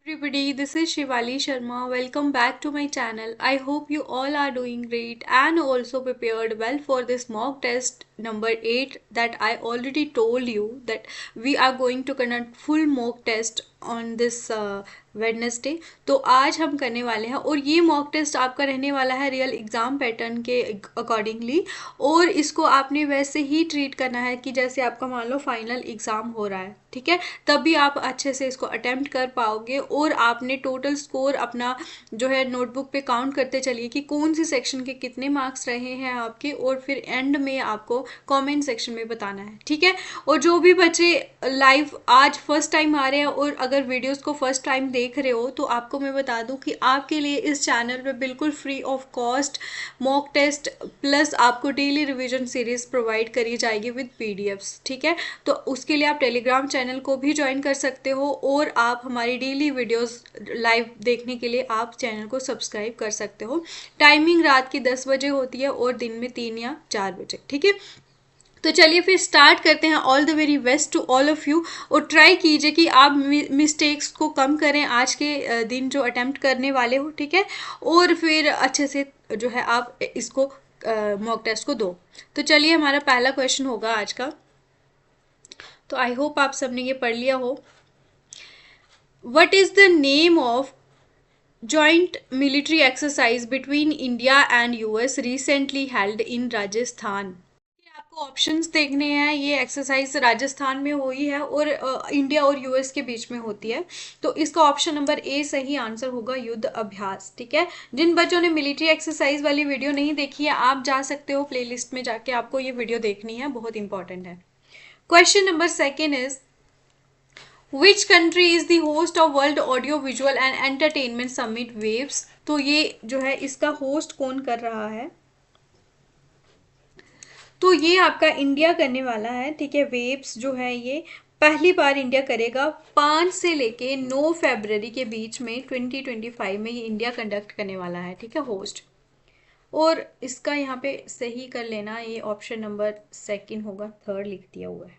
Everybody, this is Shivali Sharma. Welcome back to my channel. I hope you all are doing great and also prepared well for this mock test number 8 that I already told you that we are going to conduct full mock test on this Wednesday. तो आज हम करने वाले हैं और ये mock test आपका रहने वाला है रियल एग्ज़ाम पैटर्न के अकॉर्डिंगली, और इसको आपने वैसे ही ट्रीट करना है कि जैसे आपका मान लो फाइनल एग्ज़ाम हो रहा है, ठीक है। तभी आप अच्छे से इसको अटेम्प्ट कर पाओगे और आपने टोटल स्कोर अपना जो है नोटबुक पे काउंट करते चलिए कि कौन सी सेक्शन के कितने मार्क्स रहे हैं आपके, और फिर एंड में आपको कमेंट सेक्शन में बताना है, ठीक है। और जो भी बच्चे लाइव आज फर्स्ट टाइम आ रहे हैं और अगर वीडियोस को फर्स्ट टाइम देख रहे हो तो आपको मैं बता दूं कि आपके लिए इस चैनल पे बिल्कुल free of cost mock test plus आपको डेली रिवीजन सीरीज प्रोवाइड करी जाएगी विद पीडीएफ्स, ठीक है। तो उसके लिए आप टेलीग्राम चैनल को भी ज्वाइन कर सकते हो और आप हमारी डेली वीडियोस लाइव देखने के लिए आप चैनल को सब्सक्राइब कर सकते हो। टाइमिंग रात की 10 बजे होती है और दिन में 3 या 4 बजे, ठीक है। तो चलिए फिर स्टार्ट करते हैं। All the very best to all of you, और ट्राई कीजिए कि आप मिस्टेक्स को कम करें आज के दिन जो अटेम्प्ट करने वाले हो, ठीक है। और फिर अच्छे से जो है आप इसको मॉक टेस्ट को दो। तो चलिए हमारा पहला क्वेश्चन होगा आज का, तो आई होप आप सबने ये पढ़ लिया हो। What is the name of joint military exercise between India and US recently held in Rajasthan? आपको ऑप्शंस देखने हैं। ये एक्सरसाइज राजस्थान में हुई है और इंडिया और यूएस के बीच में होती है। तो इसका ऑप्शन नंबर ए सही आंसर होगा युद्ध अभ्यास, ठीक है। जिन बच्चों ने मिलिट्री एक्सरसाइज वाली वीडियो नहीं देखी है आप जा सकते हो प्लेलिस्ट में जाके, आपको ये वीडियो देखनी है, बहुत इंपॉर्टेंट है। Question number second is which country is the host of world audio visual and entertainment summit waves? तो ये जो है इसका होस्ट कौन कर रहा है? तो ये आपका इंडिया करने वाला है, ठीक है। वेव्स जो है ये पहली बार इंडिया करेगा 5 से लेके 9 फरवरी के बीच में 2025 में ये इंडिया कंडक्ट करने वाला है, ठीक है, होस्ट। और इसका यहाँ पे सही कर लेना, ये ऑप्शन नंबर सेकंड होगा, थर्ड लिख दिया हुआ है,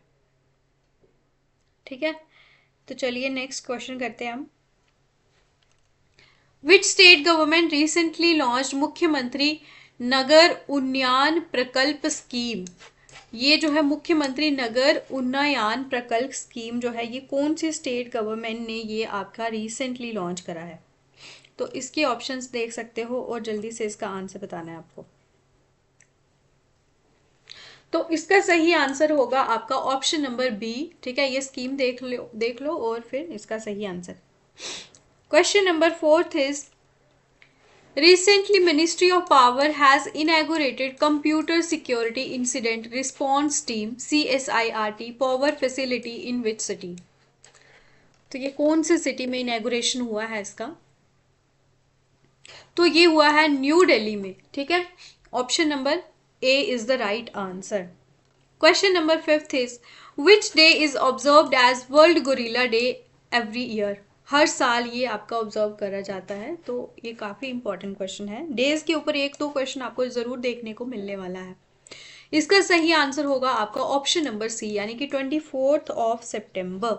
ठीक है। तो चलिए नेक्स्ट क्वेश्चन करते हैं हम। विच स्टेट गवर्नमेंट रिसेंटली लॉन्च मुख्यमंत्री नगर उन्नयन प्रकल्प स्कीम? ये जो है मुख्यमंत्री नगर उन्नयन प्रकल्प स्कीम जो है ये कौन सी स्टेट गवर्नमेंट ने ये आपका रिसेंटली लॉन्च करा है? तो इसके ऑप्शंस देख सकते हो और जल्दी से इसका आंसर बताना है आपको। तो इसका सही आंसर होगा आपका ऑप्शन नंबर बी, ठीक है। ये स्कीम देख लो और फिर इसका सही answer. Question number fourth is recently Ministry of Power has inaugurated Computer Security Incident Response Team CSIRT Power Facility in which city? तो ये कौन से सिटी में इनैगोरेशन हुआ है इसका? तो ये हुआ है न्यू दिल्ली में, ठीक है। Option number A is the right answer. Question number fifth is which day is observed as world gorilla day every year? हर साल ये आपका ऑब्जर्व करा जाता है। तो ये काफ़ी इंपॉर्टेंट क्वेश्चन है। डेज के ऊपर एक दो क्वेश्चन आपको ज़रूर देखने को मिलने वाला है। इसका सही आंसर होगा आपका ऑप्शन नंबर सी, यानी कि 24 ऑफ सितंबर।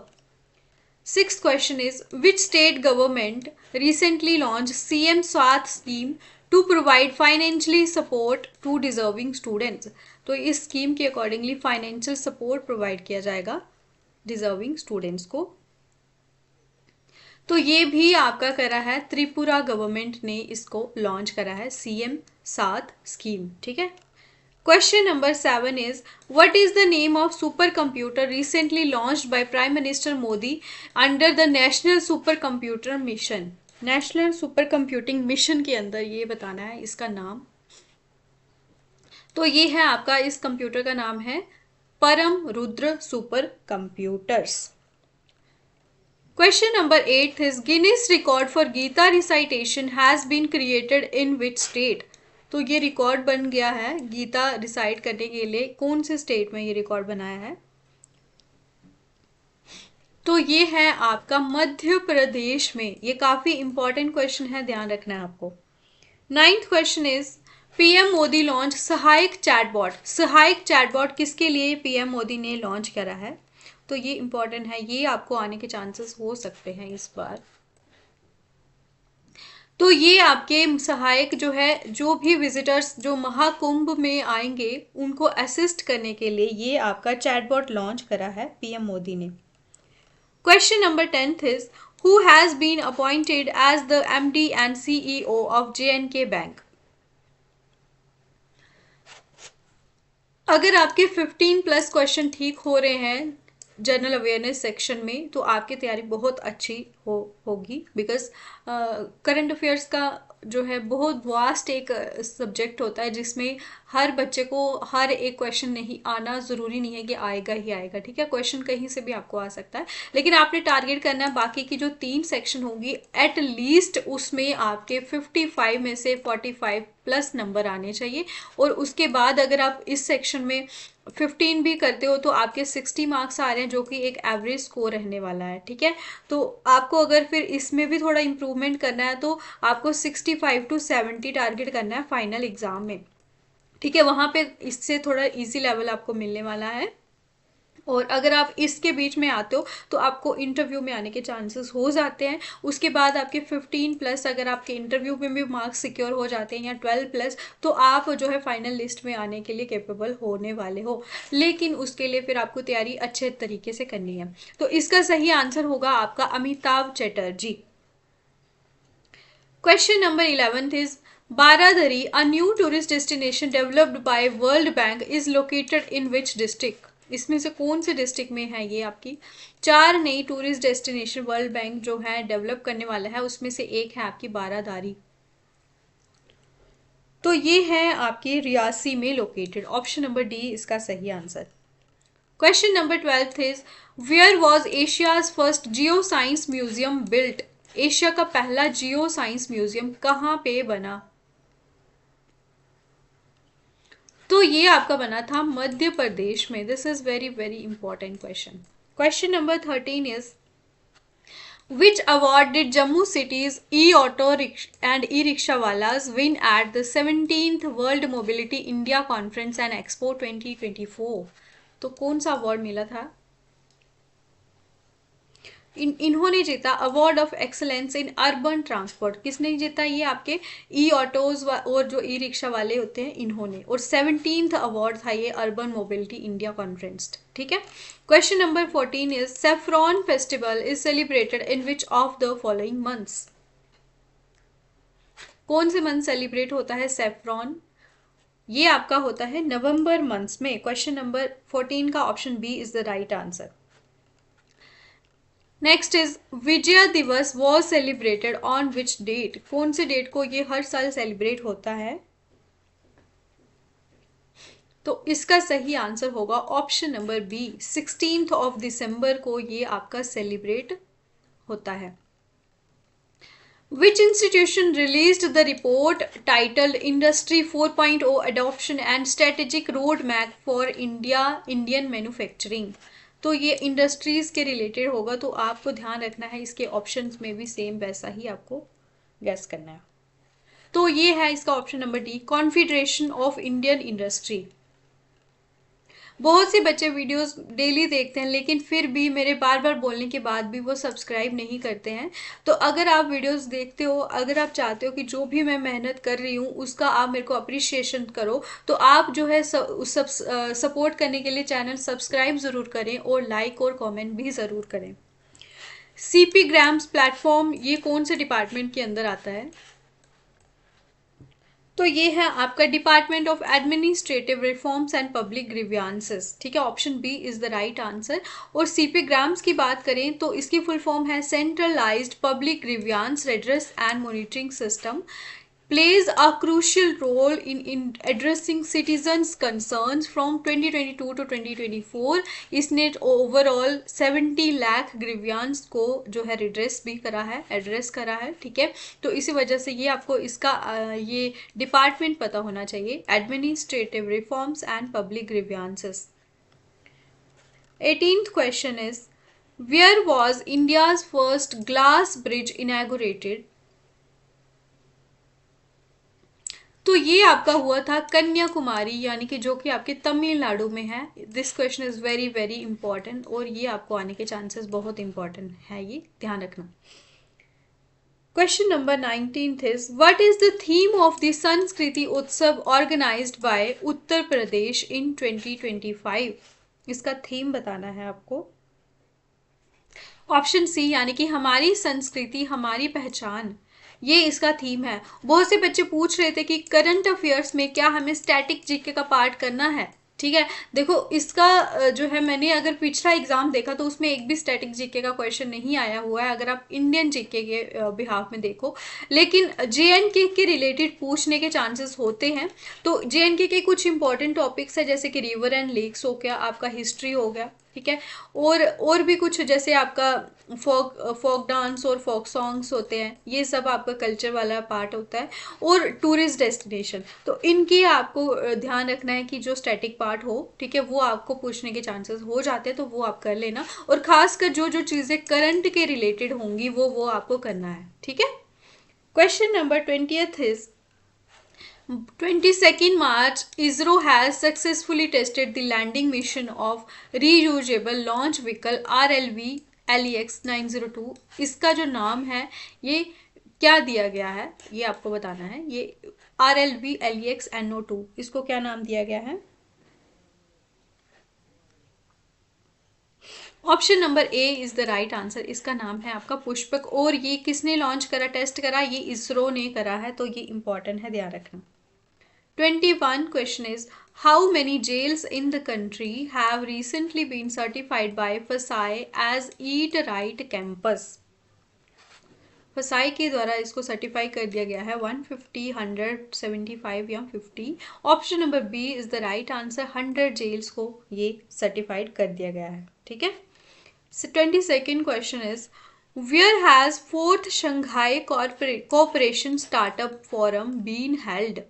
Sixth question is which state government recently launch CM Swasthya scheme to provide financially support to deserving students? तो इस स्कीम के अकॉर्डिंगली फाइनेंशियल सपोर्ट प्रोवाइड किया जाएगा डिजर्विंग स्टूडेंट्स को। तो ये भी आपका करा है त्रिपुरा गवर्नमेंट ने इसको लॉन्च करा है, सीएम साथ स्कीम, ठीक है। Question number 7 is what is the name of super computer recently launched by prime minister Modi under the national super computer mission? National super computing mission के अंदर ये बताना है इसका नाम। तो ये है आपका, इस कंप्यूटर का नाम है परम Rudra super computers. Question number 8 is Guinness record for Gita recitation has been created in which state? तो ये रिकॉर्ड बन गया है गीता रिसाइट करने के लिए, कौन से स्टेट में ये रिकॉर्ड बनाया है? तो ये है आपका मध्य प्रदेश में। ये काफी इंपॉर्टेंट क्वेश्चन है, ध्यान रखना है आपको। 9th question is PM Modi launch सहायक चैटबॉट। सहायक चैटबॉट किसके लिए पीएम मोदी ने लॉन्च करा है? तो ये इंपॉर्टेंट है, ये आपको आने के चांसेस हो सकते हैं इस बार। तो ये आपके सहायक जो है, जो भी विजिटर्स जो महाकुंभ में आएंगे उनको असिस्ट करने के लिए ये आपका चैटबॉट लॉन्च करा है पीएम मोदी ने। Question number 10th is who has been appointed as the MD and CEO of JNK bank. अगर आपके 15 प्लस क्वेश्चन ठीक हो रहे हैं जनरल अवेयरनेस सेक्शन में तो आपकी तैयारी बहुत अच्छी होगी, बिकॉज करंट अफेयर्स का जो है बहुत वास्ट एक सब्जेक्ट होता है जिसमें हर बच्चे को हर एक क्वेश्चन नहीं आना ज़रूरी नहीं है कि आएगा ही आएगा, ठीक है। क्वेश्चन कहीं से भी आपको आ सकता है, लेकिन आपने टारगेट करना है बाकी की जो 3 सेक्शन होंगी एट लीस्ट उसमें आपके 55 में से 45 प्लस नंबर आने चाहिए। और उसके बाद अगर आप इस सेक्शन में 15 भी करते हो तो आपके 60 मार्क्स आ रहे हैं, जो कि एक एवरेज स्कोर रहने वाला है, ठीक है। तो आपको अगर फिर इसमें भी थोड़ा इम्प्रूवमेंट करना है तो आपको 65 to 70 टारगेट करना है फाइनल एग्जाम में, ठीक है। वहाँ पे इससे थोड़ा इजी लेवल आपको मिलने वाला है। और अगर आप इसके बीच में आते हो तो आपको इंटरव्यू में आने के चांसेस हो जाते हैं। उसके बाद आपके 15 प्लस अगर आपके इंटरव्यू में भी मार्क्स सिक्योर हो जाते हैं या 12 प्लस, तो आप जो है फाइनल लिस्ट में आने के लिए कैपेबल होने वाले हो। लेकिन उसके लिए फिर आपको तैयारी अच्छे तरीके से करनी है। तो इसका सही आंसर होगा आपका Amitabh Chatterjee. Question number 11 is Baradari, a new tourist destination developed by World Bank, is located in which district? इसमें से कौन से डिस्ट्रिक्ट में है ये आपकी 4 नई टूरिस्ट डेस्टिनेशन वर्ल्ड बैंक जो है डेवलप करने वाला है, उसमें से एक है आपकी बारादारी। तो ये है आपकी रियासी में लोकेटेड। ऑप्शन नंबर डी इसका सही answer. Question number 12 is where was Asia's first geo science museum built? Asia का पहला जियो साइंस म्यूजियम कहाँ पे बना? तो ये आपका बना था मध्य प्रदेश में। This is very very important question. Question number 13 is which award did Jammu cities E auto and E rickshaw wallahs win at the 17th world mobility India conference and expo 2024? तो कौन सा अवार्ड मिला था? इन्होंने जीता award of excellence in urban transport. किसने जीता? ये आपके ई ऑटोज और जो ई रिक्शा वाले होते हैं इन्होंने। और 17th अवार्ड था ये अर्बन मोबिलिटी इंडिया कॉन्फ्रेंस, ठीक है। Question number 14 is saffron festival is celebrated in which of the following months? कौन से मंथ सेलिब्रेट होता है सेफ्रॉन? ये आपका होता है नवंबर मंथ्स में। क्वेश्चन नंबर 14 का option B is the right answer. Next is Vijay Diwas was celebrated on which date? कौन से डेट को ये हर साल सेलिब्रेट होता है? तो इसका सही आंसर होगा option number B, 16th of December को ये आपका सेलिब्रेट होता है। Which institution released the report titled Industry 4.0 Adoption and Strategic Roadmap for Indian Manufacturing? तो ये इंडस्ट्रीज के रिलेटेड होगा, तो आपको ध्यान रखना है इसके ऑप्शंस में भी सेम वैसा ही आपको गैस करना है। तो ये है इसका option number D, confederation of Indian industry. बहुत से बच्चे वीडियोस डेली देखते हैं लेकिन फिर भी मेरे बार बार बोलने के बाद भी वो सब्सक्राइब नहीं करते हैं। तो अगर आप वीडियोस देखते हो, अगर आप चाहते हो कि जो भी मैं मेहनत कर रही हूँ उसका आप मेरे को अप्रिशिएशन करो, तो आप जो है सपोर्ट करने के लिए चैनल सब्सक्राइब ज़रूर करें और लाइक और कॉमेंट भी ज़रूर करें। सीपी ग्राम्स प्लेटफॉर्म ये कौन से डिपार्टमेंट के अंदर आता है? तो ये है आपका department of administrative reforms and public grievances, ठीक है। Option B is the right answer. और सीपी ग्राम्स की बात करें तो इसकी फुल फॉर्म है centralised public grievance redress and monitoring system, plays a crucial role in addressing citizens concerns from 2022 to 2024। इसने ओवरऑल 70 लाख ग्रीवियांस को जो है रिड्रेस भी करा है, एड्रेस करा है, ठीक है। तो इसी वजह से ये आपको इसका ये डिपार्टमेंट पता होना चाहिए, administrative reforms and public grievances. 18th question is where was India's first glass bridge inaugurated? तो ये आपका हुआ था कन्याकुमारी, यानी कि जो कि आपके तमिलनाडु में है। This question is very very important और ये आपको आने के चांसेस बहुत इंपॉर्टेंट है, ये ध्यान रखना। Question number 19th is, what is the theme of the Sanskriti Utsav organized by Uttar Pradesh in 2025? इसका थीम बताना है आपको। ऑप्शन सी यानी कि हमारी संस्कृति हमारी पहचान, ये इसका थीम है। बहुत से बच्चे पूछ रहे थे कि करंट अफेयर्स में क्या हमें स्टैटिक जीके का पार्ट करना है। ठीक है, देखो इसका जो है, मैंने अगर पिछला एग्जाम देखा तो उसमें एक भी स्टैटिक जीके का क्वेश्चन नहीं आया हुआ है, अगर आप इंडियन जीके के बिहाफ में देखो। लेकिन जेएनके के रिलेटेड पूछने के चांसेस होते हैं। तो जेएनके के कुछ इंपॉर्टेंट टॉपिक्स है, जैसे कि रिवर एंड लेक्स हो गया, आपका हिस्ट्री हो गया, ठीक है, और भी कुछ जैसे आपका फोक डांस और फोक सॉन्ग्स होते हैं, ये सब आपका कल्चर वाला पार्ट होता है, और टूरिस्ट डेस्टिनेशन। तो इनकी आपको ध्यान रखना है कि जो स्टैटिक पार्ट हो, ठीक है, वो आपको पूछने के चांसेस हो जाते हैं, तो वो आप कर लेना। और खासकर जो जो चीज़ें करंट के रिलेटेड होंगी वो आपको करना है, ठीक है। Question number 20th is, 22nd March, ISRO has successfully tested the landing mission of reusable launch vehicle RLV LEX 902। इसका जो नाम है ये क्या दिया गया है, ये आपको बताना है। ये RLV LEX NO2, इसको क्या नाम दिया गया है? Option number A is the right answer. इसका नाम है आपका पुष्पक। और ये किसने लॉन्च करा, टेस्ट करा? ये इसरो ने करा है, तो ये इंपॉर्टेंट है, ध्यान रखना। 21 question is, how many jails in the country have recently been certified by FSI as Eat Right Campus? FSI के द्वारा इसको सर्टिफाई कर दिया गया है 150, 100, 75 या 50। Option number B is the right answer. 100 jails को ये सर्टिफाइड कर दिया गया है, ठीक है। 22nd question is, where has 4th Shanghai Cooperation Startup Forum been held?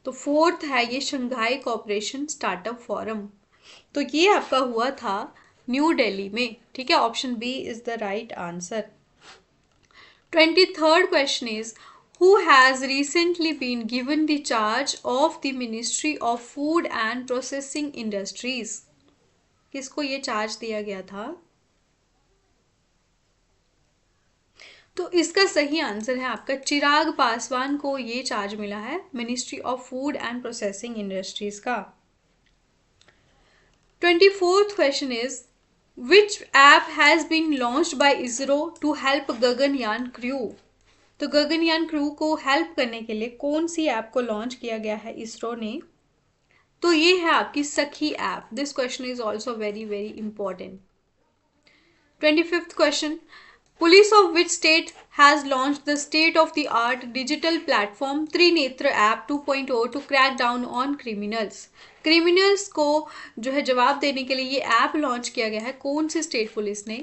तो 4th है ये शंघाई कोऑपरेशन स्टार्टअप फोरम, तो ये आपका हुआ था न्यू दिल्ली में, ठीक है। Option B is the right answer. 23rd question is, who has recently been given the charge of the ministry of food and processing industries? किसको ये चार्ज दिया गया था? तो इसका सही आंसर है आपका चिराग पासवान को ये चार्ज मिला है ministry of food and processing industries का। 24th question is, which app has been launched by ISRO to help Gaganyaan crew? तो गगनयान क्रू को हेल्प करने के लिए कौन सी ऐप को लॉन्च किया गया है इसरो ने? तो ये है आपकी सखी app. This question is also very very important. 25th question, Police of which state has launched the state-of-the-art digital platform Trinetra App 2.0 to crack down on criminals? Criminals को जो है जवाब देने के लिए ये ऐप लॉन्च किया गया है, कौन सी स्टेट पुलिस ने?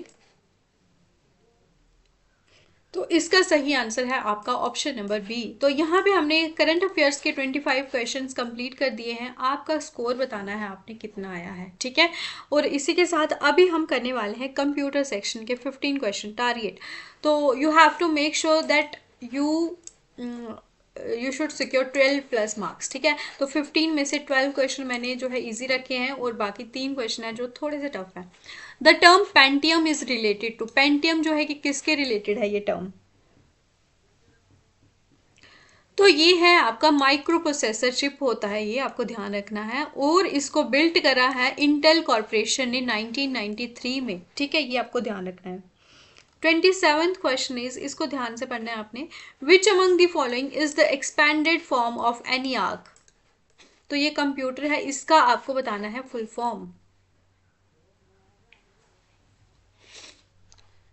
तो इसका सही आंसर है आपका ऑप्शन नंबर बी। तो यहाँ पे हमने करंट अफेयर्स के 25 क्वेश्चंस कंप्लीट कर दिए हैं। आपका स्कोर बताना है आपने कितना आया है, ठीक है। और इसी के साथ अभी हम करने वाले हैं कंप्यूटर सेक्शन के 15 क्वेश्चन टारगेट। तो you have to make sure that you should secure 12+ marks, ठीक है। तो 15 में से 12 क्वेश्चन मैंने जो है इजी रखे हैं और बाकी 3 क्वेश्चन है जो थोड़े से टफ है। The term Pentium is related to, Pentium जो है कि किसके रिलेटेड है ये टर्म? तो ये है आपका माइक्रो प्रोसेसर चिप होता है, ये आपको ध्यान रखना है। और इसको बिल्ड करा है इंटेल कॉर्पोरेशन ने 1993 में, ठीक है, ये आपको ध्यान रखना है। 27th क्वेश्चन इज, इसको ध्यान से पढ़ना है आपने, which among the following is the expanded form of ENIAC? तो ये कंप्यूटर है, इसका आपको बताना है फुल फॉर्म।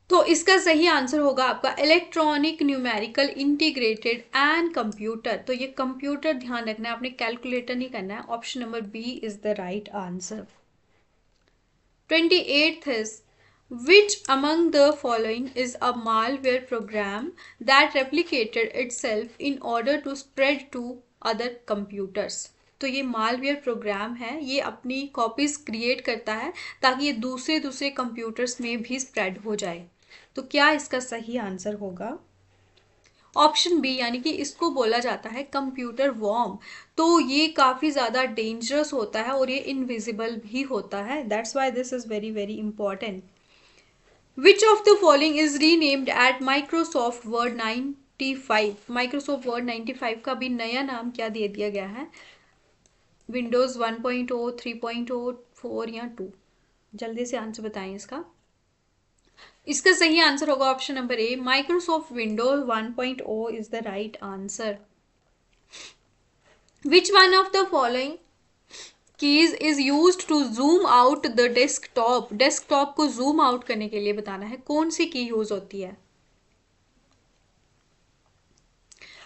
तो इसका सही आंसर होगा आपका electronic numerical integrated and computer. तो ये कंप्यूटर ध्यान रखना है आपने, कैलकुलेटर नहीं करना है। Option number B is the right answer. 28th is, which among the following is a malware program that replicated itself in order to spread to other computers? तो ये मालवेयर प्रोग्राम है, ये अपनी कॉपीज क्रिएट करता है ताकि ये दूसरे दूसरे कंप्यूटर्स में भी स्प्रेड हो जाए। तो क्या इसका सही आंसर होगा? ऑप्शन बी, यानी कि इसको बोला जाता है कंप्यूटर वॉर्म। तो ये काफ़ी ज़्यादा डेंजरस होता है और ये इनविजिबल भी होता है, that's why this is very very important. Which of the following is renamed at Microsoft Word 95? Microsoft Word 95 का भी नया नाम क्या दे दिया गया है? विंडोज 1.0, 3.0, 4 या 2? जल्दी से आंसर बताएं इसका। इसका सही आंसर होगा option number A, Microsoft Windows 1.0 is the right answer. Which one of the following keys is use to zoom out the desktop? Desktop को जूम आउट करने के लिए बताना है, कौन सी की यूज होती है?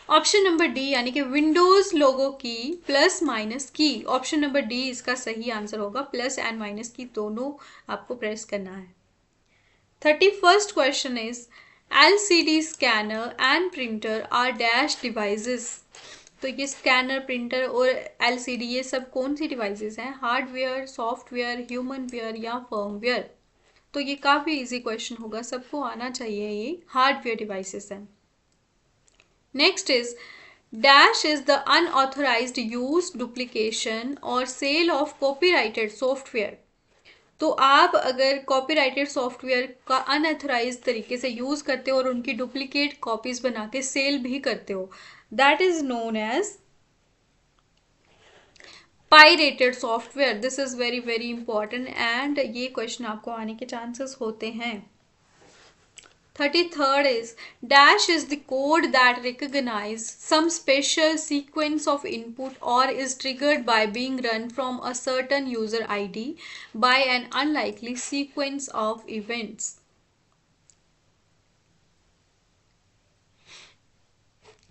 ऑप्शन नंबर डी यानी कि विंडोज लोगो की प्लस माइनस की। ऑप्शन नंबर डी इसका सही आंसर होगा, प्लस एंड माइनस की दोनों आपको प्रेस करना है। 31st question is LCD scanner and printer are dash devices. तो ये स्कैनर, प्रिंटर और एलसीडी ये सब कौन सी डिवाइसेस हैं? हार्डवेयर, सॉफ्टवेयर, ह्यूमन वेयर या फर्मवेयर? तो ये काफ़ी इजी क्वेश्चन होगा, सबको आना चाहिए। ये हार्डवेयर डिवाइसेस हैं। Next is dash is the unauthorized use, duplication और सेल ऑफ कॉपीराइटेड सॉफ्टवेयर। तो आप अगर कॉपीराइटेड सॉफ्टवेयर का अनऑथराइज तरीके से यूज करते हो और उनकी डुप्लीकेट कॉपीज बना के सेल भी करते हो, that is known as pirated software. This is very very important and ये क्वेश्चन आपको आने के चांसेस होते हैं। 33rd is dash is the code that recognize some special sequence of input or is triggered by being run from a certain user ID by an unlikely sequence of events.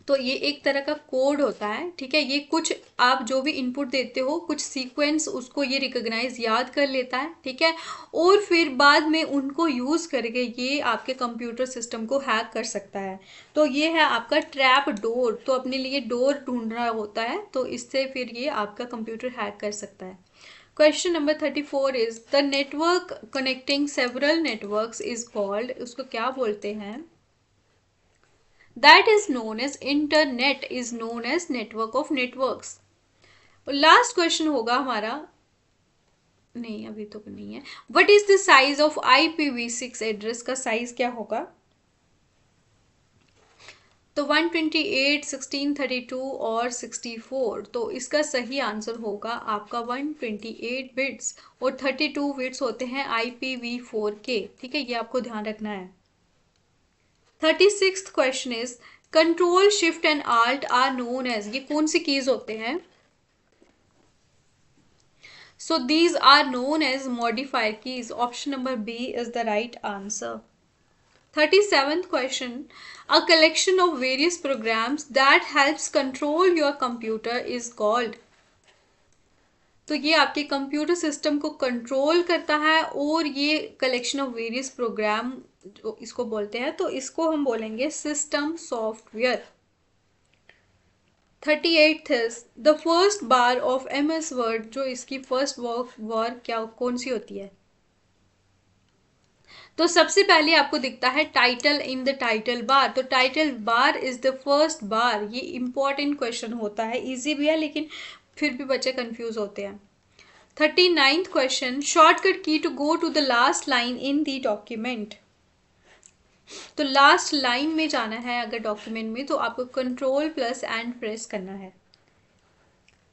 तो ये एक तरह का code होता है, ठीक है। ये कुछ आप जो भी इनपुट देते हो, कुछ सीक्वेंस उसको ये रिकॉग्नाइज याद कर लेता है, ठीक है, और फिर बाद में उनको यूज करके ये आपके कंप्यूटर सिस्टम को हैक कर सकता है। तो ये है आपका ट्रैप डोर। तो अपने लिए डोर ढूंढ रहा होता है, तो इससे फिर ये आपका कंप्यूटर हैक कर सकता है। Question number 34 is the network connecting several networks is called, उसको क्या बोलते हैं? That is known as internet is known as network of networks. और लास्ट क्वेश्चन होगा हमारा, नहीं अभी तो नहीं है। What is the size of IPv6 address का साइज क्या होगा? तो 128, 1632 और 64। तो इसका सही आंसर होगा आपका 128 बिट्स और 32 बिट्स होते हैं IPv4 के, ठीक है, ये आपको ध्यान रखना है। 36th question is control, shift and alt are known as, ये कौन सी कीज होते हैं? So these are known as modifier keys. Option number B is the right answer. 37th question a collection of various programs that helps control your computer is called. तो ये आपके computer system को control करता है और ये collection of various programme जो इसको बोलते हैं, तो इसको हम बोलेंगे system software. 38th is the first bar of MS word, जो इसकी फर्स्ट वर्ड क्या कौन सी होती है? तो सबसे पहले आपको दिखता है title in the title bar. तो title bar is the first bar. ये इंपॉर्टेंट क्वेश्चन होता है, इजी भी है लेकिन फिर भी बच्चे कंफ्यूज होते हैं। 39th question shortcut key to go to the last line in the document. तो लास्ट लाइन में जाना है अगर डॉक्यूमेंट में, तो आपको कंट्रोल प्लस एंड प्रेस करना है।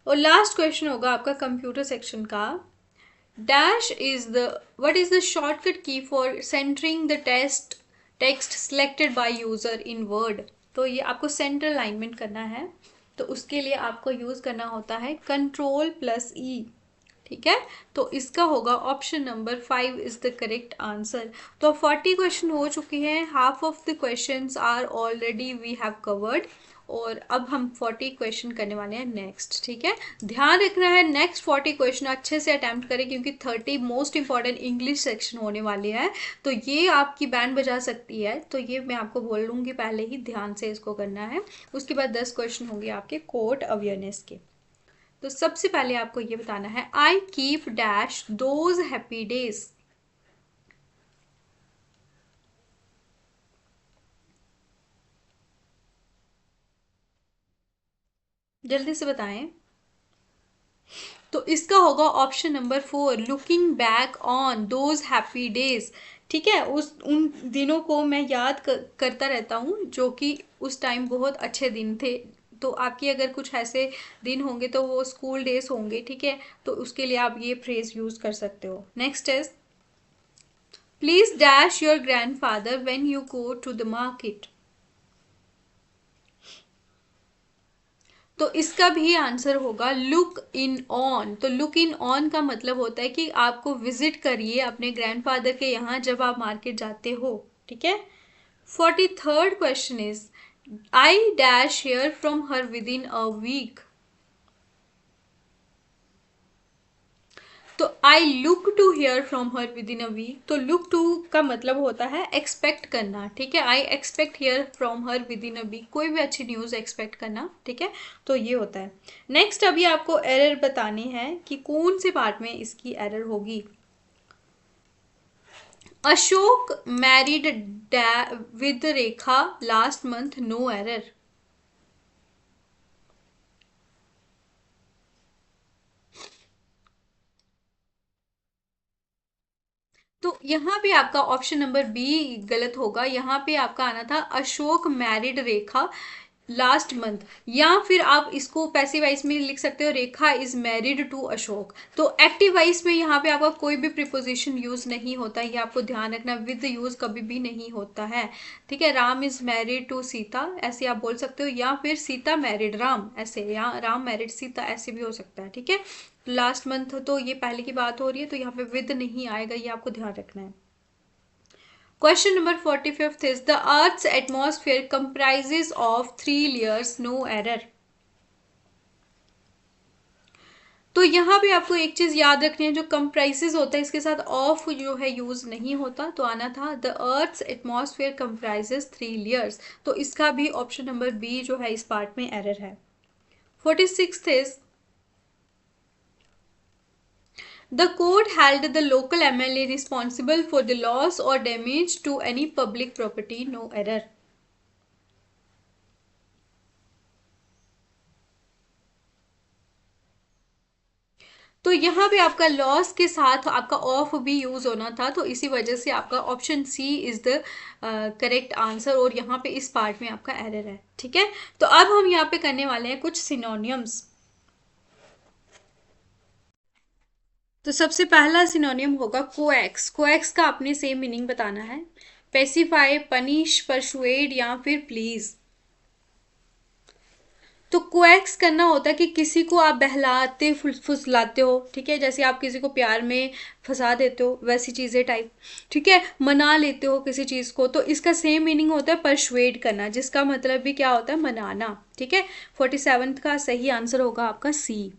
और लास्ट क्वेश्चन होगा आपका कंप्यूटर सेक्शन का, dash is the what is the shortcut key for centring the text selected by user in Word. तो ये आपको सेंटर अलाइनमेंट करना है, तो उसके लिए आपको यूज करना होता है कंट्रोल प्लस ई, ठीक है। तो इसका होगा option number 5 is the correct answer. तो 40 क्वेश्चन हो चुके हैं, half of the questions are already we have covered, और अब हम 40 क्वेश्चन करने वाले हैं नेक्स्ट, ठीक है। ध्यान रखना है नेक्स्ट 40 क्वेश्चन अच्छे से अटेम्प्ट करें, क्योंकि 30 मोस्ट इंपॉर्टेंट इंग्लिश सेक्शन होने वाले हैं, तो ये आपकी बैंड बजा सकती है। तो ये मैं आपको बोल लूँगी पहले ही, ध्यान से इसको करना है। उसके बाद 10 क्वेश्चन होंगे आपके कोर्ट अवेयरनेस के। तो सबसे पहले आपको ये बताना है, I keep dash those happy days. जल्दी से बताएं। तो इसका होगा option number 4, looking back on those happy days. ठीक है, उस उन दिनों को मैं याद करता रहता हूँ जो कि उस टाइम बहुत अच्छे दिन थे। तो आपकी अगर कुछ ऐसे दिन होंगे तो वो स्कूल डेज होंगे, ठीक है, तो उसके लिए आप ये फ्रेज यूज कर सकते हो। Next is please dash your grandfather when you go to the market. तो इसका भी आंसर होगा लुक इन ऑन। तो लुक इन ऑन का मतलब होता है कि आपको विजिट करिए अपने ग्रैंडफादर के यहाँ जब आप मार्केट जाते हो, ठीक है। 43rd question is I dash hear from her within a week. तो I look to hear from her within a week. तो लुक टू का मतलब होता है एक्सपेक्ट करना, ठीक है। I expect hear from her within a week, कोई भी अच्छी न्यूज एक्सपेक्ट करना, ठीक है। तो ये होता है। नेक्स्ट अभी आपको एरर बतानी है कि कौन से पार्ट में इसकी एरर होगी। Ashok married with Rekha last month, no error. तो यहाँ पे आपका ऑप्शन नंबर बी गलत होगा। यहाँ पे आपका आना था अशोक मैरिड रेखा लास्ट मंथ, या फिर आप इसको पैसिव वॉइस में लिख सकते हो रेखा इज मैरिड टू अशोक। तो एक्टिव वॉइस में यहाँ पे आपका कोई भी प्रिपोजिशन यूज नहीं होता, ये आपको ध्यान रखना। विद यूज कभी भी नहीं होता है, ठीक है। Ram is married to Sita ऐसे आप बोल सकते हो, या फिर सीता मैरिड राम ऐसे, या राम मैरिड सीता ऐसे भी हो सकता है, ठीक है। लास्ट मंथ तो ये पहले की बात हो रही है, तो यहाँ पे विद नहीं आएगा, ये आपको ध्यान रखना है। Question number 45th is the Earth's atmosphere comprises of three layers, no error. तो यहाँ पे आपको एक चीज याद रखनी है, जो कंप्राइजेज होता है इसके साथ ऑफ जो है यूज नहीं होता। तो आना था the earth's atmosphere comprises three layers. तो इसका भी ऑप्शन नंबर बी जो है इस पार्ट में एरर है। 46th is the court held the local MLA responsible for the loss or damage to any public property, no error. तो यहाँ पे आपका लॉस के साथ आपका ऑफ भी यूज होना था, तो इसी वजह से आपका option C is the correct answer, और यहाँ पे इस पार्ट में आपका एरर है, ठीक है। तो अब हम यहाँ पे करने वाले हैं कुछ सिनोनियम्स। तो सबसे पहला सिनोनियम होगा कोएक्स। कोएक्स का अपने सेम मीनिंग बताना है। पेसिफाई, पनिश, परसुएड या फिर प्लीज। तो कोएक्स करना होता है कि किसी को आप बहलाते फुसलाते हो, ठीक है। जैसे आप किसी को प्यार में फंसा देते हो, वैसी चीज़ें टाइप, ठीक है। मना लेते हो किसी चीज़ को, तो इसका सेम मीनिंग होता है परसुएड करना, जिसका मतलब भी क्या होता है, मनाना, ठीक है। 47th का सही आंसर होगा आपका C.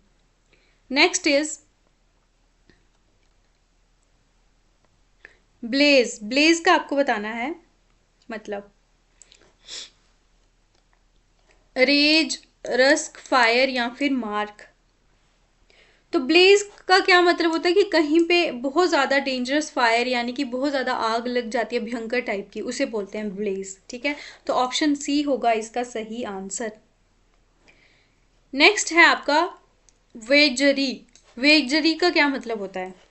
Next is blaze. Blaze का आपको बताना है मतलब रेज, रस्क, फायर या फिर मार्क। तो ब्लेज का क्या मतलब होता है कि कहीं पे बहुत ज़्यादा डेंजरस फायर, यानी कि बहुत ज़्यादा आग लग जाती है भयंकर टाइप की, उसे बोलते हैं ब्लेज, ठीक है। तो ऑप्शन सी होगा इसका सही आंसर। नेक्स्ट है आपका वेजरी। वेजरी का क्या मतलब होता है।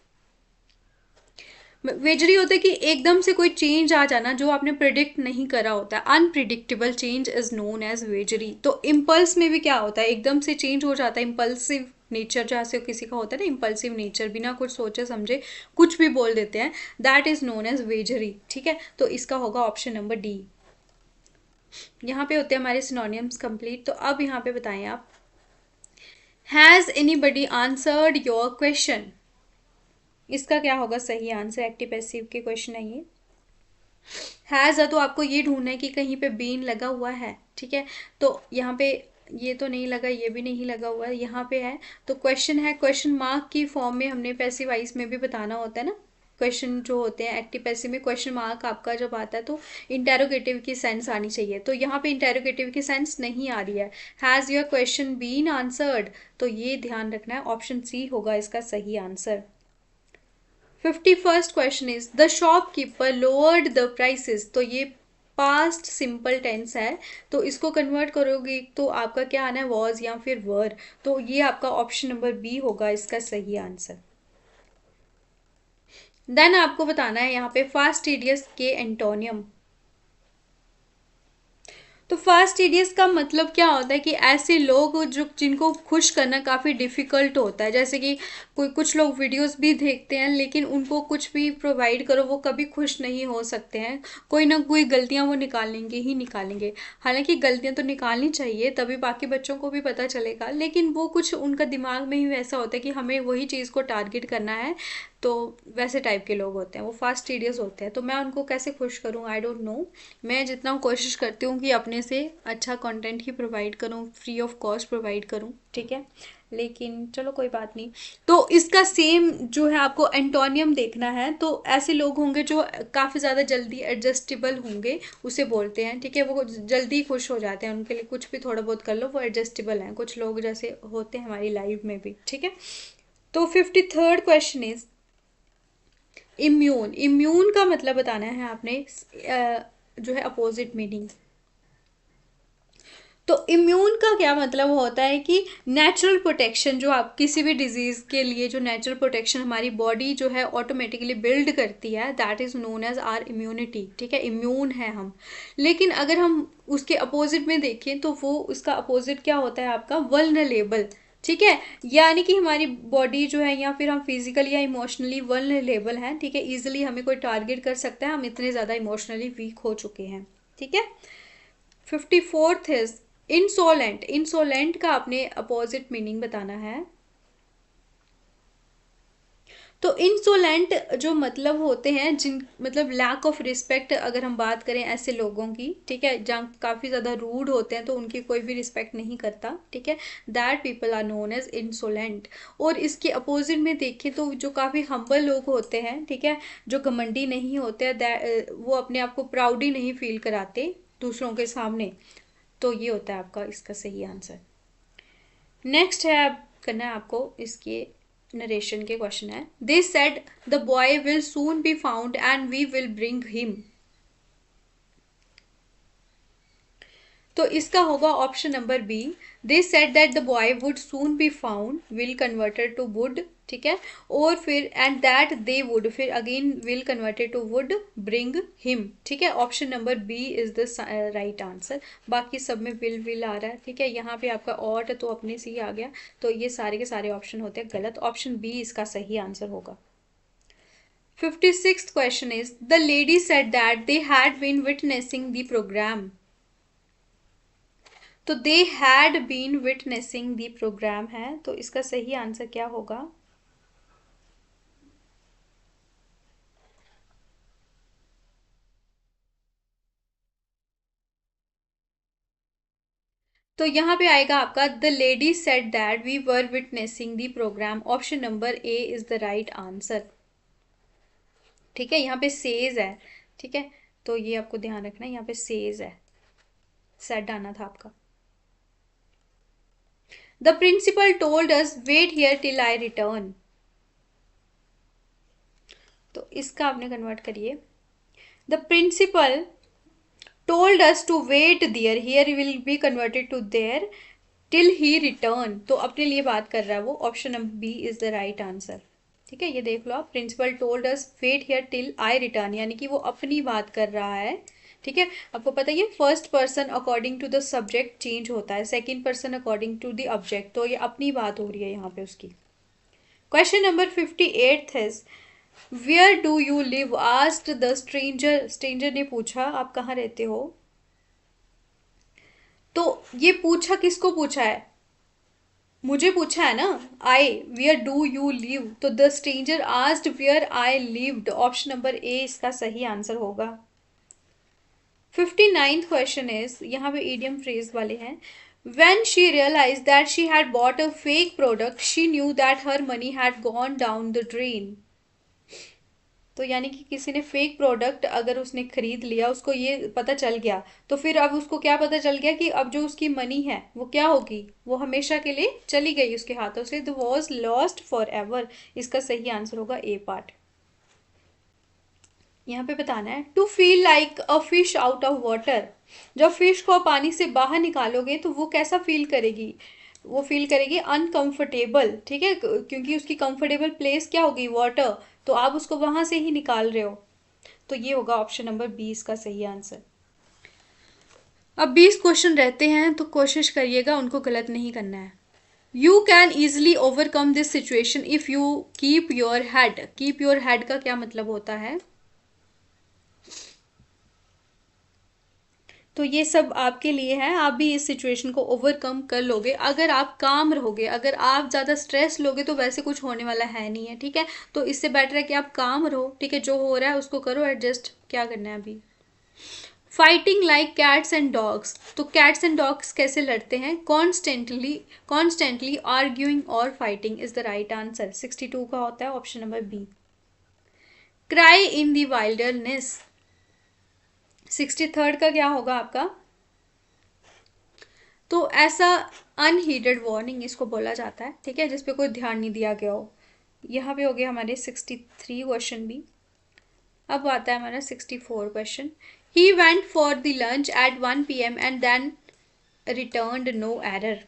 वेजरी होता है कि एकदम से कोई चेंज आ जाना जो आपने प्रिडिक्ट नहीं करा होता है। Unpredictable change is known as vagary. तो इम्पल्स में भी क्या होता है, एकदम से चेंज हो जाता है, इम्पल्सिव नेचर जैसे किसी का होता है ना, इम्पल्सिव नेचर, बिना कुछ सोचे समझे कुछ भी बोल देते हैं, दैट इज नोन एज वेजरी, ठीक है। तो इसका होगा ऑप्शन नंबर डी। यहाँ पे होते हैं हमारे सिनोनियम्स कंप्लीट। तो अब यहाँ पे बताएं आप, has anybody answered your question. इसका क्या होगा सही आंसर, एक्टिव पैसिव के क्वेश्चन है ये। हैज़ है तो आपको ये ढूंढना है कि कहीं पे बीन लगा हुआ है, ठीक है। तो यहाँ पे ये तो नहीं लगा, ये भी नहीं लगा हुआ है, यहाँ पे है। तो क्वेश्चन है, क्वेश्चन मार्क की फॉर्म में हमने पैसिव वॉइस में भी बताना होता है ना। क्वेश्चन जो होते हैं एक्टिव पैसिव में, क्वेश्चन मार्क आपका जब आता है तो इंटेरोगेटिव की सेंस आनी चाहिए। तो यहाँ पे इंटेरोगेटिव की सेंस नहीं आ रही है। Has your question been answered, तो ये ध्यान रखना है, ऑप्शन सी होगा इसका सही answer. 51st question is the shopkeeper lowered the prices. तो ये पास्ट सिंपल टेंस है, तो इसको कन्वर्ट करोगे तो आपका क्या आना है, वॉज या फिर वर। तो ये आपका ऑप्शन नंबर बी होगा इसका सही आंसर। देन आपको बताना है यहाँ पे फास्टिडियस के एंटोनियम। तो फास्टिडियस का मतलब क्या होता है कि ऐसे लोग जो जिनको खुश करना काफ़ी डिफ़िकल्ट होता है, जैसे कि कोई कुछ लोग वीडियोस भी देखते हैं लेकिन उनको कुछ भी प्रोवाइड करो वो कभी खुश नहीं हो सकते हैं, कोई ना कोई गलतियां वो निकालेंगे ही निकालेंगे। हालांकि गलतियां तो निकालनी चाहिए तभी बाकी बच्चों को भी पता चलेगा, लेकिन वो कुछ उनका दिमाग में ही वैसा होता है कि हमें वही चीज़ को टारगेट करना है। तो वैसे टाइप के लोग होते हैं, वो फास्टिडियस होते हैं। तो मैं उनको कैसे खुश करूँ, आई डोंट नो। मैं जितना कोशिश करती हूँ कि अपने से अच्छा कंटेंट ही प्रोवाइड करूँ, फ्री ऑफ कॉस्ट प्रोवाइड करूँ, ठीक है। लेकिन चलो कोई बात नहीं। तो इसका सेम जो है आपको एंटोनियम देखना है। तो ऐसे लोग होंगे जो काफ़ी ज़्यादा जल्दी एडजस्टेबल होंगे, उसे बोलते हैं, ठीक है। वो जल्दी खुश हो जाते हैं, उनके लिए कुछ भी थोड़ा बहुत कर लो वो एडजस्टेबल हैं। कुछ लोग जैसे होते हैं हमारी लाइफ में भी, ठीक है। तो 53rd question is immune. Immune का मतलब बताना है आपने, जो है अपोजिट मीनिंग। तो इम्यून का क्या मतलब होता है कि नेचुरल प्रोटेक्शन, जो आप किसी भी डिजीज के लिए जो नेचुरल प्रोटेक्शन हमारी बॉडी जो है ऑटोमेटिकली बिल्ड करती है, that is known as are immunity, ठीक है। इम्यून है हम। लेकिन अगर हम उसके अपोजिट में देखें तो वो उसका अपोजिट क्या होता है आपका, वल्नरेबल, ठीक है। यानी कि हमारी बॉडी जो है या फिर हम फिजिकली या इमोशनली वल्नरेबल हैं, ठीक है। इजिली हमें कोई टारगेट कर सकता है, हम इतने ज़्यादा इमोशनली वीक हो चुके हैं, ठीक है। 54th is insolent. इंसोलेंट का आपने अपोजिट मीनिंग बताना है। तो इंसोलेंट जो मतलब होते हैं जिन मतलब लैक ऑफ रिस्पेक्ट, अगर हम बात करें ऐसे लोगों की, ठीक है, जहाँ काफ़ी ज़्यादा रूड होते हैं तो उनकी कोई भी रिस्पेक्ट नहीं करता, ठीक है। That people are known as insolent. और इसके अपोजिट में देखें तो जो काफ़ी हम्बल लोग होते हैं, ठीक है, जो घमंडी नहीं होते हैं, वो अपने आप को प्राउडी नहीं फील कराते दूसरों के सामने, तो ये होता है आपका इसका सही आंसर। नेक्स्ट है, अब करना है आपको इसके नरेशन के क्वेश्चन है। They said the boy will soon be found and we will bring him. तो इसका होगा option number B. They said that the boy would soon be found, will converted to would, ठीक है। और फिर and that they would, फिर again will converted to would bring him, ठीक है। Option number B is the right answer. बाकी सब में विल आ रहा है, ठीक है। यहाँ पे आपका ऑट तो अपने से ही आ गया, तो ये सारे के सारे ऑप्शन होते हैं गलत। ऑप्शन बी इसका सही आंसर होगा। 56th question is the lady said that they had been witnessing the programme. तो they had been witnessing the programme है, तो इसका सही आंसर क्या होगा। तो यहाँ पे आएगा आपका the lady said that we were witnessing the program. Option number A is the right answer, ठीक है। यहाँ पे सेज है, ठीक है, तो ये आपको ध्यान रखना है, यहाँ पे सेज है, सेड आना था आपका। The principal told us wait here till I return. तो इसका आपने कन्वर्ट करिए। The principal told us to wait there, here will be converted to there, till he return। तो अपने लिए बात कर रहा है वो। Option number B is the right answer, ठीक है। ये देख लो आप, principal told us wait here till I return, यानी कि वो अपनी बात कर रहा है, ठीक है। आपको पता है first person according to the subject change होता है, second person according to the object, तो ये अपनी बात हो रही है यहाँ पे उसकी। क्वेश्चन नंबर 58 है, where do you live asked the stranger. Stranger ने पूछा आप कहाँ रहते हो। तो ये पूछा किसको पूछा है, मुझे पूछा है ना। I, where do you live, तो the stranger asked where I lived. Option number A इसका सही आंसर होगा। 59th क्वेश्चन इज, यहाँ पे ईडियम फ्रेज वाले हैं। When she realized that she had bought a fake product, she knew that her money had gone down the drain। तो यानी कि किसी ने फेक प्रोडक्ट अगर उसने खरीद लिया, उसको ये पता चल गया, तो फिर अब उसको क्या पता चल गया कि अब जो उसकी मनी है वो क्या होगी, वो हमेशा के लिए चली गई उसके हाथों से, the was lost for ever. इसका सही आंसर होगा ए पार्ट। यहाँ पे बताना है to feel like a fish out of water. जब फिश को पानी से बाहर निकालोगे तो वो कैसा फील करेगी, वो फील करेगी अनकंफर्टेबल, ठीक है, क्योंकि उसकी कंफर्टेबल प्लेस क्या होगी, वाटर। तो आप उसको वहां से ही निकाल रहे हो। तो ये होगा ऑप्शन नंबर 20 का सही आंसर। अब 20 क्वेश्चन रहते हैं तो कोशिश करिएगा उनको गलत नहीं करना है। You can easily overcome this situation if you keep your head. Keep your head का क्या मतलब होता है? तो ये सब आपके लिए है, आप भी इस सिचुएशन को ओवरकम कर लोगे अगर आप काम रहोगे। अगर आप ज़्यादा स्ट्रेस लोगे तो वैसे कुछ होने वाला है नहीं है, ठीक है। तो इससे बेटर है कि आप काम रहो, ठीक है, जो हो रहा है उसको करो एडजस्ट, क्या करना है अभी। Fighting like cats and dogs. तो कैट्स एंड डॉग्स कैसे लड़ते हैं? कॉन्स्टेंटली आर्ग्यूइंग और fighting is the right answer. 62 का होता है option number B. Cry in the wilderness. 63rd का क्या होगा आपका? तो ऐसा अनहीडेड वार्निंग इसको बोला जाता है, ठीक है, जिसपे कोई ध्यान नहीं दिया गया हो। यहाँ पे हो गया हमारे 63 क्वेश्चन भी। अब आता है हमारा 64 question. He went for the lunch at 1 PM and then returned no error.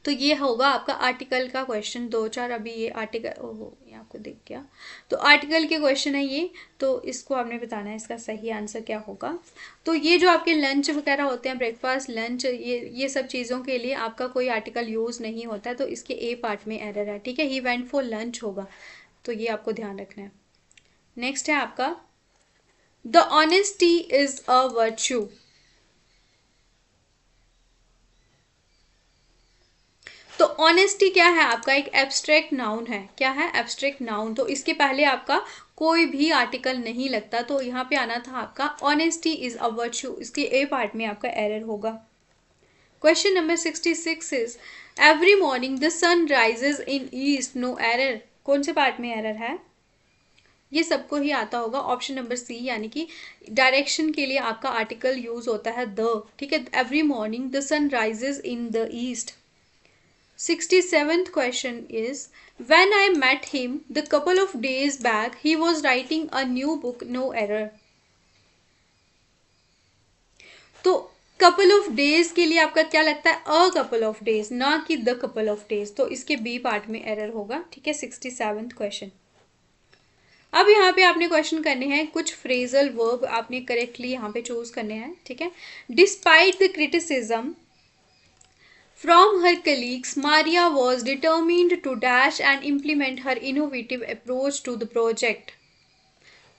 तो ये होगा आपका आर्टिकल का क्वेश्चन। 2 4 अभी ये आर्टिकल, ओहो ये आपको दिख गया। तो आर्टिकल के क्वेश्चन है ये, तो इसको आपने बताना है इसका सही आंसर क्या होगा। तो ये जो आपके लंच वगैरह होते हैं, ब्रेकफास्ट लंच, ये सब चीज़ों के लिए आपका कोई आर्टिकल यूज़ नहीं होता है, तो इसके ए पार्ट में एरर है, ठीक है। ही वेंट फॉर लंच होगा, तो ये आपको ध्यान रखना है। नेक्स्ट है आपका the honesty is a virtue. तो ऑनेस्टी क्या है आपका? एक एब्स्ट्रैक्ट नाउन है। क्या है? Abstract noun. तो इसके पहले आपका कोई भी आर्टिकल नहीं लगता, तो यहाँ पे आना था आपका ऑनेस्टी इज अ वर्च्यू। इसके ए पार्ट में आपका एरर होगा। Question number 66 is every morning the sun rises in east, no error. कौन से पार्ट में एरर है? ये सबको ही आता होगा, ऑप्शन नंबर सी, यानी कि डायरेक्शन के लिए आपका आर्टिकल यूज होता है द, ठीक है। Every morning the sun rises in the east. 67th question is when I met him the couple of days back he was writing a new book, no error। तो couple of days के लिए आपका क्या लगता है? a couple of days, ना कि the couple of days। तो इसके बी पार्ट में एरर होगा, ठीक है। 67th question. अब यहाँ पे आपने क्वेश्चन करने हैं, कुछ फ्रेजल वर्ब आपने करेक्टली यहाँ पे चूज करने हैं, ठीक है। Despite the criticism from her colleagues, Maria was determined to dash and implement her innovative approach to the project।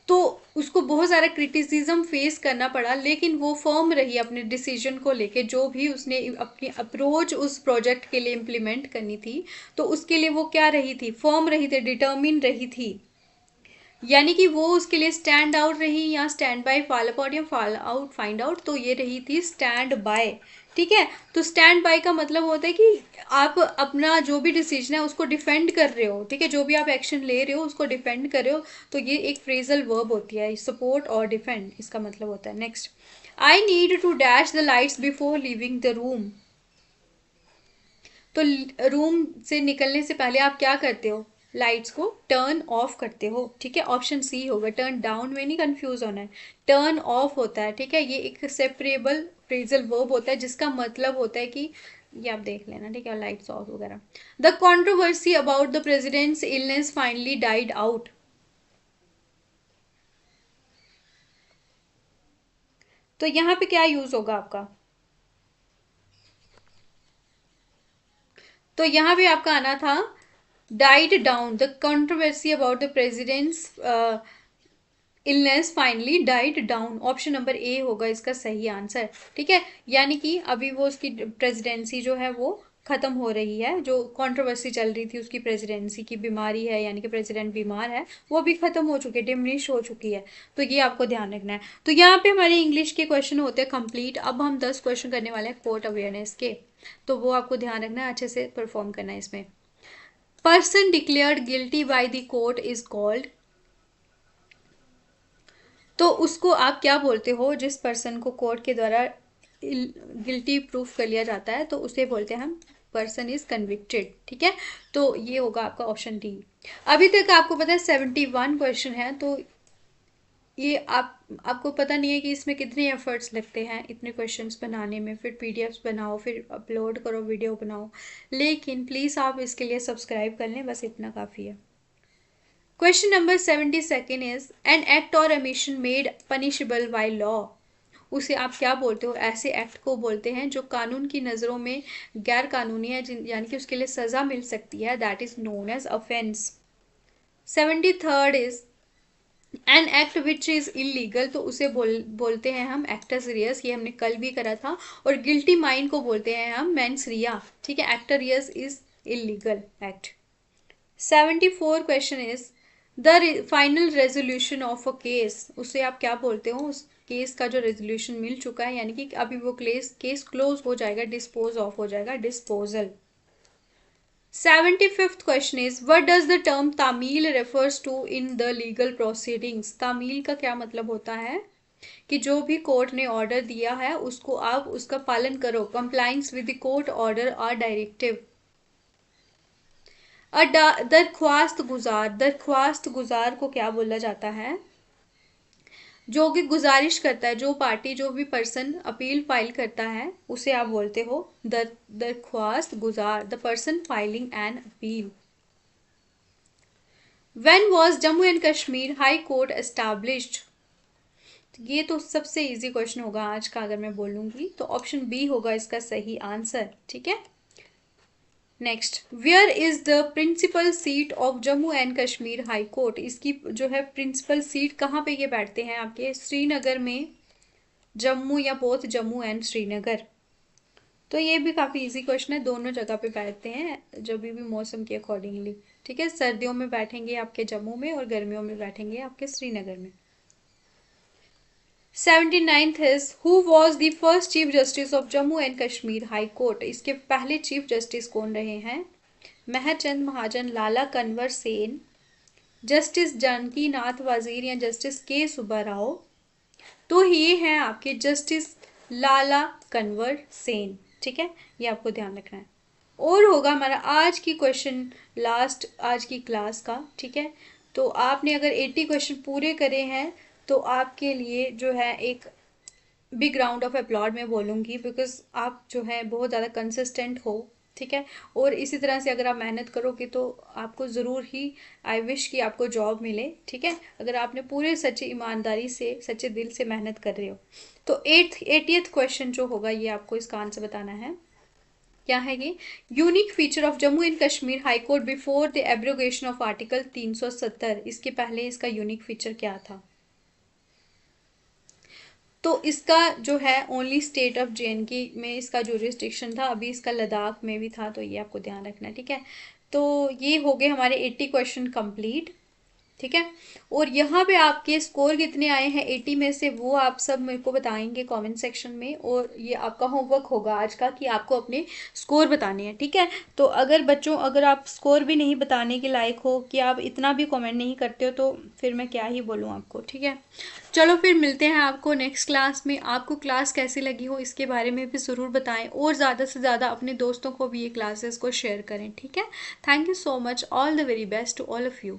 तो उसको बहुत सारा क्रिटिसिज्म फेस करना पड़ा, लेकिन वो फर्म रही अपने डिसीजन को लेके। जो भी उसने अपनी अप्रोच उस प्रोजेक्ट के लिए इम्प्लीमेंट करनी थी, तो उसके लिए वो क्या रही थी? फर्म रही थी, डिटर्मिन रही थी। यानी कि वो उसके लिए स्टैंड आउट रही, या स्टैंड बाय, फॉल अपाउट या फॉल आउट फाइंड आउट। तो ये रही थी स्टैंड बाय, ठीक है। तो स्टैंड बाय का मतलब होता है कि आप अपना जो भी डिसीजन है उसको डिफेंड कर रहे हो, ठीक है। जो भी आप एक्शन ले रहे हो उसको डिफेंड कर रहे हो। तो ये एक फ्रेजल वर्ब होती है, सपोर्ट और डिफेंड इसका मतलब होता है। Next, I need to dash the lights before living the room. तो रूम से निकलने से पहले आप क्या करते हो? लाइट्स को टर्न ऑफ करते हो, ठीक है। ऑप्शन सी होगा। टर्न डाउन में नहीं कंफ्यूज होना है, टर्न ऑफ होता है, ठीक है। ये एक सेपरेबल फ्रेजल वर्ब होता है जिसका मतलब होता है कि ये आप देख लेना, ठीक है, लाइट्स ऑफ वगैरह। The controversy about the president's illness finally died out. तो यहाँ पे क्या यूज होगा आपका? तो यहाँ पे आपका आना था died down. The controversy about the president's illness finally died down. Option number A होगा इसका सही आंसर, ठीक है। यानी कि अभी वो उसकी प्रेसिडेंसी जो है वो खत्म हो रही है। जो कंट्रोवर्सी चल रही थी उसकी प्रेसिडेंसी की, बीमारी है यानी कि प्रेसिडेंट बीमार है, वो भी खत्म हो चुकी है, डिमिनिश हो चुकी है। तो ये आपको ध्यान रखना है। तो यहाँ पे हमारे इंग्लिश के क्वेश्चन होते हैं कंप्लीट। अब हम 10 क्वेश्चन करने वाले हैं कोर्ट अवेयरनेस के, तो वो आपको ध्यान रखना है, अच्छे से परफॉर्म करना है इसमें। Person declared guilty by the court is called. तो उसको आप क्या बोलते हो? जिस पर्सन को कोर्ट के द्वारा गिल्टी प्रूफ कर लिया जाता है, तो उसे बोलते हैं हम पर्सन इज कन्विक्टेड, ठीक है। तो ये होगा आपका ऑप्शन डी। अभी तक आपको पता है 71 क्वेश्चन है। तो ये आपको पता नहीं है कि इसमें कितने एफर्ट्स लगते हैं इतने क्वेश्चंस बनाने में, फिर पीडीएफ्स बनाओ, फिर अपलोड करो, वीडियो बनाओ। लेकिन प्लीज़ आप इसके लिए सब्सक्राइब कर लें, बस इतना काफ़ी है। Question number 72 is an act और omission made punishable by law, उसे आप क्या बोलते हो? ऐसे एक्ट को बोलते हैं जो कानून की नज़रों में गैर कानूनी है, यानी कि उसके लिए सज़ा मिल सकती है, that is known as offence. 73 is an act which is illegal, तो उसे बोलते हैं हम एक्टस रियस, ये हमने कल भी करा था। और गिल्टी माइंड को बोलते हैं हम मेंस रिया, ठीक है। Actus reus is illegal act. 74 question is the final resolution of a case, उसे आप क्या बोलते हो? उस केस का जो रेजोल्यूशन मिल चुका है, यानी कि अभी वो केस क्लोज हो जाएगा, डिस्पोज ऑफ हो जाएगा, disposal. 75th question is what does the term तामील refers to in the legal proceedings, तामील का क्या मतलब होता है? कि जो भी कोर्ट ने ऑर्डर दिया है उसको आप उसका पालन करो, compliance with the court order और डायरेक्टिव। दरख्वास्त गुजार को क्या बोला जाता है? जो भी गुजारिश करता है, जो पार्टी, जो भी पर्सन अपील फाइल करता है, उसे आप बोलते हो दरख्वास्त गुजार, the person filing an appeal. When was Jammu and Kashmir high court established, ये तो सबसे इजी क्वेश्चन होगा आज का, अगर मैं बोलूंगी तो ऑप्शन बी होगा इसका सही आंसर, ठीक है। Next, where is the principal seat of Jammu and Kashmir high court, इसकी जो है प्रिंसिपल सीट कहाँ पे ये बैठते हैं आपके? श्रीनगर में, जम्मू या बोथ जम्मू एंड श्रीनगर। तो ये भी काफ़ी इजी क्वेश्चन है, दोनों जगह पे बैठते हैं जब भी मौसम के अकॉर्डिंगली, ठीक है। सर्दियों में बैठेंगे आपके जम्मू में और गर्मियों में बैठेंगे आपके श्रीनगर में। 79th is who was the first chief justice of Jammu and Kashmir high court, इसके पहले चीफ जस्टिस कौन रहे हैं? महचंद महाजन, लाला कन्वर सेन, जस्टिस जानकी नाथ वजीर या जस्टिस के सुब्बा राव। तो ये हैं आपके जस्टिस लाला कन्वर सेन, ठीक है, ये आपको ध्यान रखना है। और होगा हमारा आज की क्वेश्चन लास्ट आज की क्लास का, ठीक है। तो आपने अगर 80 क्वेश्चन पूरे करे हैं तो आपके लिए जो है एक बिग राउंड ऑफ अपलॉड मैं बोलूँगी, बिकॉज आप जो है बहुत ज़्यादा कंसिस्टेंट हो, ठीक है। और इसी तरह से अगर आप मेहनत करोगे तो आपको ज़रूर ही, आई विश कि आपको जॉब मिले, ठीक है, अगर आपने पूरे सच्ची ईमानदारी से, सच्चे दिल से मेहनत कर रहे हो। तो 80th क्वेश्चन जो होगा ये आपको इसका आंसर बताना है। क्या है ये? Unique feature of Jammu and Kashmir high court before the abrogation of article 370, इसके पहले इसका यूनिक फीचर क्या था? तो इसका जो है ओनली स्टेट ऑफ JNK में इसका जो रिस्ट्रिक्शन था, अभी इसका लद्दाख में भी था, तो ये आपको ध्यान रखना है, ठीक है। तो ये हो गए हमारे 80 क्वेश्चन कंप्लीट, ठीक है। और यहाँ पे आपके स्कोर कितने आए हैं 80 में से, वो आप सब मेरे को बताएंगे कमेंट सेक्शन में, और ये आपका होमवर्क होगा आज का कि आपको अपने स्कोर बताने हैं, ठीक है। तो अगर बच्चों, अगर आप स्कोर भी नहीं बताने के लायक हो, कि आप इतना भी कमेंट नहीं करते हो, तो फिर मैं क्या ही बोलूँ आपको, ठीक है। चलो फिर मिलते हैं आपको नेक्स्ट क्लास में। आपको क्लास कैसी लगी हो इसके बारे में भी ज़रूर बताएं, और ज़्यादा से ज़्यादा अपने दोस्तों को भी ये क्लासेस को शेयर करें, ठीक है। Thank you so much, all the very best to all of you.